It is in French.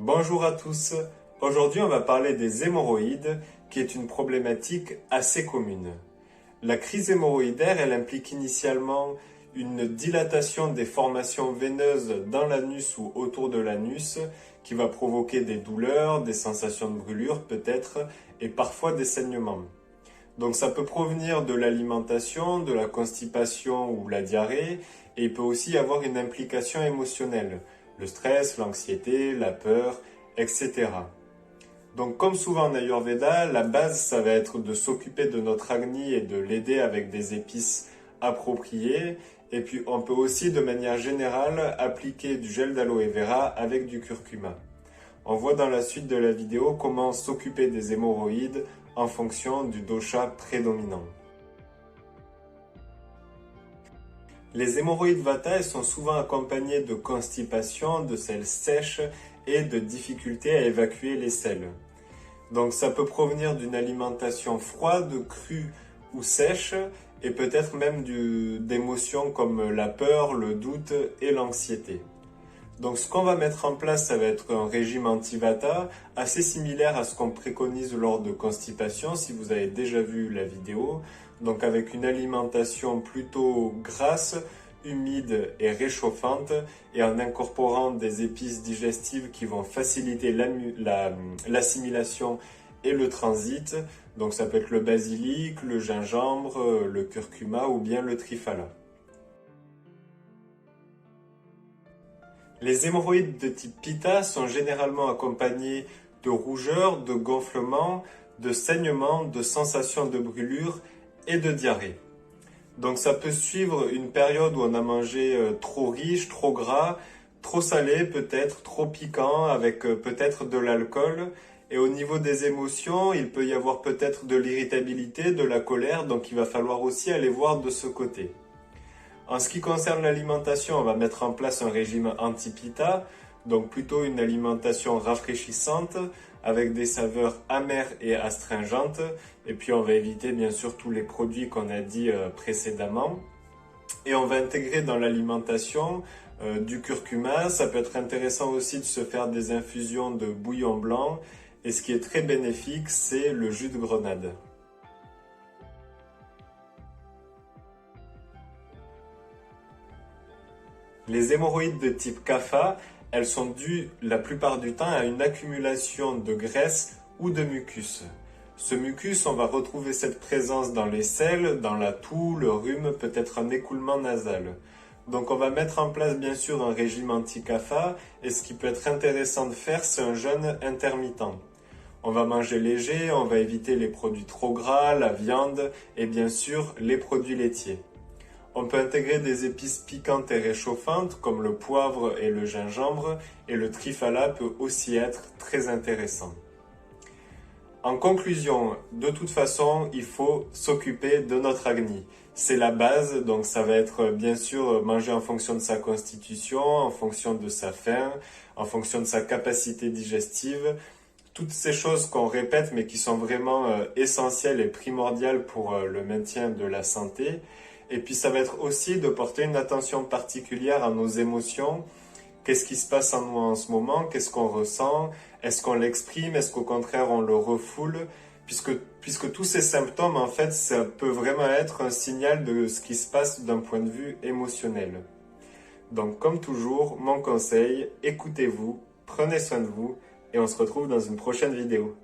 Bonjour à tous, aujourd'hui on va parler des hémorroïdes qui est une problématique assez commune. La crise hémorroïdaire elle implique initialement une dilatation des formations veineuses dans l'anus ou autour de l'anus qui va provoquer des douleurs, des sensations de brûlure peut-être et parfois des saignements. Donc ça peut provenir de l'alimentation, de la constipation ou la diarrhée et il peut aussi y avoir une implication émotionnelle, le stress, l'anxiété, la peur, etc. Donc comme souvent en Ayurveda, la base ça va être de s'occuper de notre Agni et de l'aider avec des épices appropriées et puis on peut aussi de manière générale appliquer du gel d'aloe vera avec du curcuma. On voit dans la suite de la vidéo comment s'occuper des hémorroïdes en fonction du dosha prédominant. Les hémorroïdes vata sont souvent accompagnées de constipation, de selles sèches et de difficultés à évacuer les selles. Donc ça peut provenir d'une alimentation froide, crue ou sèche et peut-être même d'émotions comme la peur, le doute et l'anxiété. Donc ce qu'on va mettre en place, ça va être un régime anti-vata assez similaire à ce qu'on préconise lors de constipation si vous avez déjà vu la vidéo. Donc avec une alimentation plutôt grasse, humide et réchauffante et en incorporant des épices digestives qui vont faciliter l'assimilation et le transit. Donc ça peut être le basilic, le gingembre, le curcuma ou bien le triphala. Les hémorroïdes de type Pitta sont généralement accompagnés de rougeur, de gonflement, de saignement, de sensations de brûlure et de diarrhée. Donc ça peut suivre une période où on a mangé trop riche, trop gras, trop salé peut-être, trop piquant avec peut-être de l'alcool. Et au niveau des émotions, il peut y avoir peut-être de l'irritabilité, de la colère, donc il va falloir aussi aller voir de ce côté. En ce qui concerne l'alimentation, on va mettre en place un régime anti-pitta, donc plutôt une alimentation rafraîchissante avec des saveurs amères et astringentes. Et puis on va éviter bien sûr tous les produits qu'on a dit précédemment. Et on va intégrer dans l'alimentation du curcuma. Ça peut être intéressant aussi de se faire des infusions de bouillon blanc. Et ce qui est très bénéfique, c'est le jus de grenade. Les hémorroïdes de type kapha, elles sont dues la plupart du temps à une accumulation de graisse ou de mucus. Ce mucus, on va retrouver cette présence dans les selles, dans la toux, le rhume, peut-être un écoulement nasal. Donc on va mettre en place bien sûr un régime anti-kapha et ce qui peut être intéressant de faire, c'est un jeûne intermittent. On va manger léger, on va éviter les produits trop gras, la viande et bien sûr les produits laitiers. On peut intégrer des épices piquantes et réchauffantes comme le poivre et le gingembre et le triphala peut aussi être très intéressant. En conclusion, de toute façon, il faut s'occuper de notre Agni. C'est la base, donc ça va être bien sûr manger en fonction de sa constitution, en fonction de sa faim, en fonction de sa capacité digestive. Toutes ces choses qu'on répète mais qui sont vraiment essentielles et primordiales pour le maintien de la santé. Et puis ça va être aussi de porter une attention particulière à nos émotions. Qu'est-ce qui se passe en nous en ce moment? Qu'est-ce qu'on ressent? Est-ce qu'on l'exprime? Est-ce qu'au contraire on le refoule? Puisque tous ces symptômes, en fait, ça peut vraiment être un signal de ce qui se passe d'un point de vue émotionnel. Donc comme toujours, mon conseil, écoutez-vous, prenez soin de vous et on se retrouve dans une prochaine vidéo.